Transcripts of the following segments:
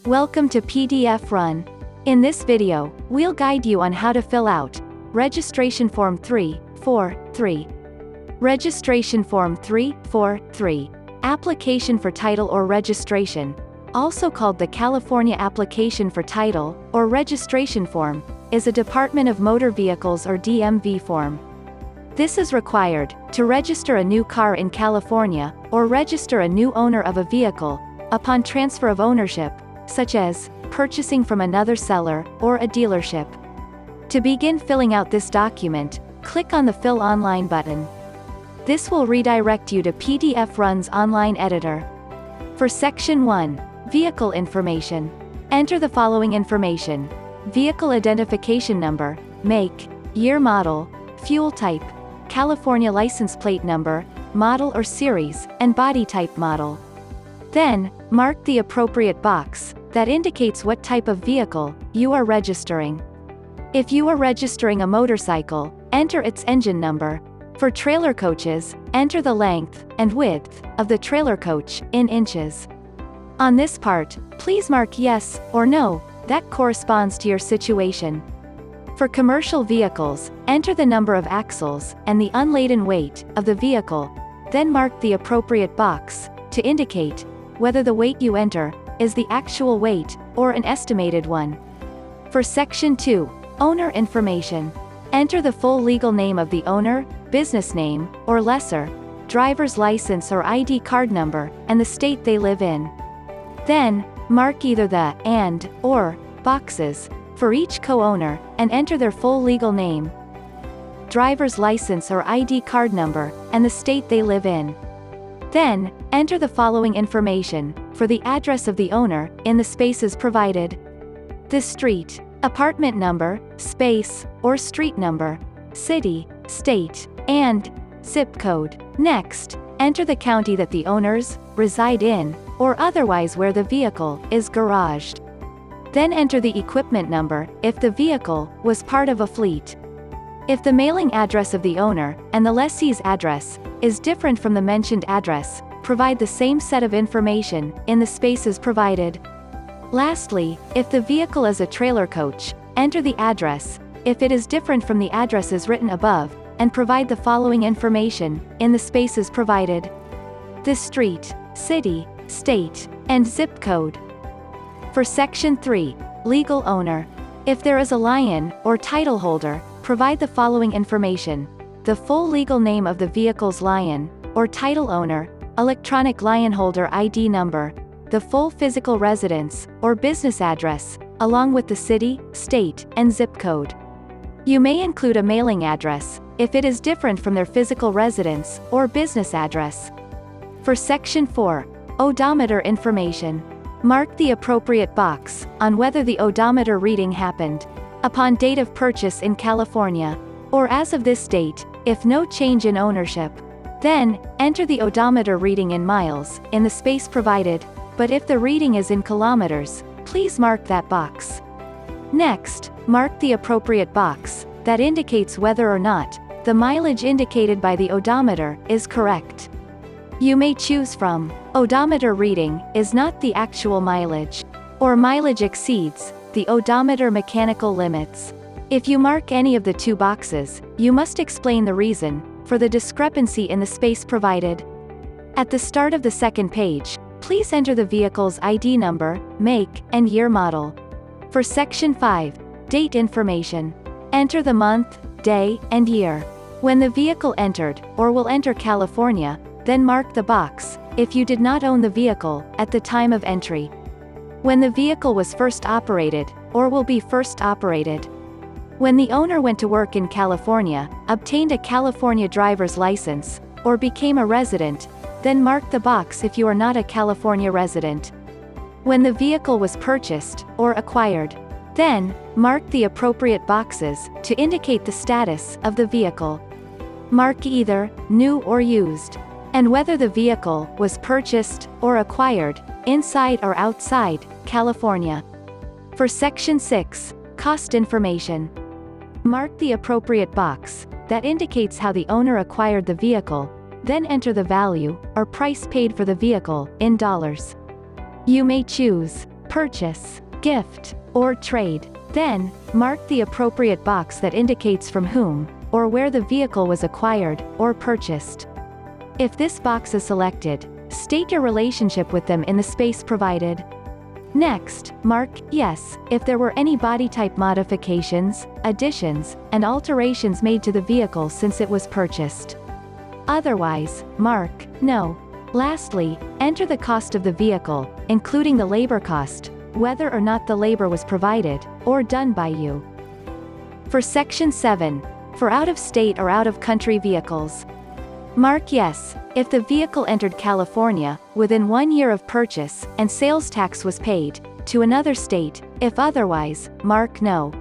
Welcome to PDFRun. In this video, we'll guide you on how to fill out Registration Form 343. Registration Form 343. Application for Title or Registration, also called the California Application for Title or Registration Form, is a Department of Motor Vehicles or DMV form. This is required to register a new car in California or register a new owner of a vehicle upon transfer of ownership, such as purchasing from another seller or a dealership. To begin filling out this document, click on the Fill Online button. This will redirect you to PDFRun's online editor. For Section 1, Vehicle Information, enter the following information: vehicle identification number, make, year, model, fuel type, California license plate number, model or series, and body type model. Then, mark the appropriate box that indicates what type of vehicle you are registering. If you are registering a motorcycle, enter its engine number. For trailer coaches, enter the length and width of the trailer coach in inches. On this part, please mark yes or no that corresponds to your situation. For commercial vehicles, enter the number of axles and the unladen weight of the vehicle, then mark the appropriate box to indicate whether the weight you enter is the actual weight or an estimated one. For Section 2, Owner Information, enter the full legal name of the owner, business name, or lessor, driver's license or ID card number, and the state they live in. Then, mark either the and or boxes for each co-owner and enter their full legal name, driver's license or ID card number, and the state they live in. Then, enter the following information for the address of the owner in the spaces provided: the street, apartment number, space, or street number, city, state, and zip code. Next, enter the county that the owners reside in, or otherwise where the vehicle is garaged. Then enter the equipment number if the vehicle was part of a fleet. If the mailing address of the owner and the lessee's address is different from the mentioned address, provide the same set of information in the spaces provided. Lastly, if the vehicle is a trailer coach, enter the address if it is different from the addresses written above, and provide the following information in the spaces provided: the street, city, state, and zip code. For Section 3, Legal Owner, if there is a lion or title holder, provide the following information: the full legal name of the vehicle's lion or title owner, electronic lion holder ID number, the full physical residence or business address, along with the city, state, and zip code. You may include a mailing address if it is different from their physical residence or business address. For Section 4, Odometer Information, mark the appropriate box on whether the odometer reading happened upon date of purchase in California, or as of this date, if no change in ownership. Then, enter the odometer reading in miles in the space provided, but if the reading is in kilometers, please mark that box. Next, mark the appropriate box that indicates whether or not the mileage indicated by the odometer is correct. You may choose from odometer reading is not the actual mileage, or mileage exceeds the odometer mechanical limits. If you mark any of the two boxes, you must explain the reason for the discrepancy in the space provided. At the start of the second page, please enter the vehicle's ID number, make, and year model. For Section 5, Date Information, enter the month, day, and year when the vehicle entered or will enter California, then mark the box if you did not own the vehicle at the time of entry, when the vehicle was first operated or will be first operated, when the owner went to work in California, obtained a California driver's license, or became a resident, then mark the box if you are not a California resident, when the vehicle was purchased or acquired. Then, mark the appropriate boxes to indicate the status of the vehicle. Mark either new or used, and whether the vehicle was purchased or acquired inside or outside California. For Section 6, Cost Information, mark the appropriate box that indicates how the owner acquired the vehicle, then enter the value or price paid for the vehicle in dollars. You may choose purchase, gift, or trade. Then, mark the appropriate box that indicates from whom, or where the vehicle was acquired, or purchased. If this box is selected, state your relationship with them in the space provided. Next, mark yes if there were any body type modifications, additions, and alterations made to the vehicle since it was purchased. Otherwise, mark no. Lastly, enter the cost of the vehicle, including the labor cost, whether or not the labor was provided, or done by you. For Section 7, for out-of-state or out-of-country vehicles, mark yes if the vehicle entered California within 1 year of purchase and sales tax was paid to another state. If otherwise, mark no.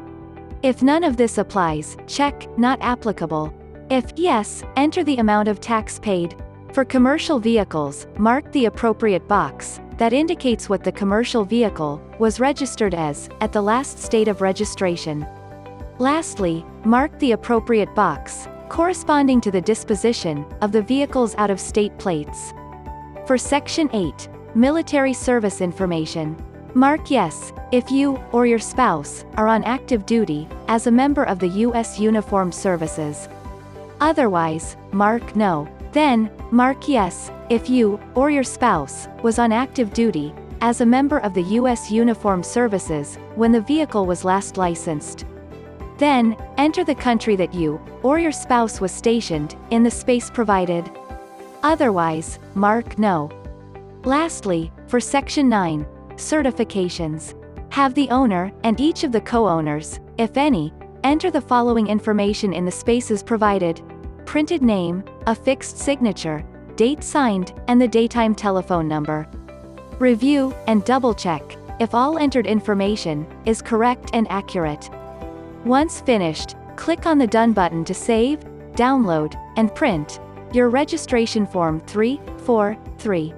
If none of this applies, check not applicable. If yes, enter the amount of tax paid. For commercial vehicles, mark the appropriate box that indicates what the commercial vehicle was registered as at the last state of registration. Lastly, mark the appropriate box corresponding to the disposition of the vehicle's out-of-state plates. For Section 8, military service information, mark yes if you or your spouse are on active duty as a member of the U.S. Uniformed Services. Otherwise, mark no. Then, mark yes if you or your spouse was on active duty as a member of the U.S. Uniformed Services when the vehicle was last licensed. Then, enter the country that you or your spouse was stationed in the space provided. Otherwise, mark no. Lastly, for Section 9, certifications, have the owner and each of the co-owners, if any, enter the following information in the spaces provided: printed name, a fixed signature, date signed, and the daytime telephone number. Review and double-check if all entered information is correct and accurate. Once finished, click on the Done button to save, download, and print your registration form 343.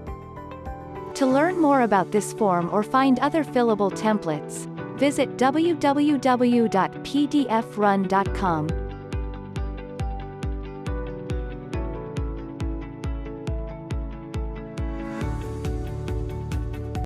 To learn more about this form or find other fillable templates, visit www.pdfrun.com.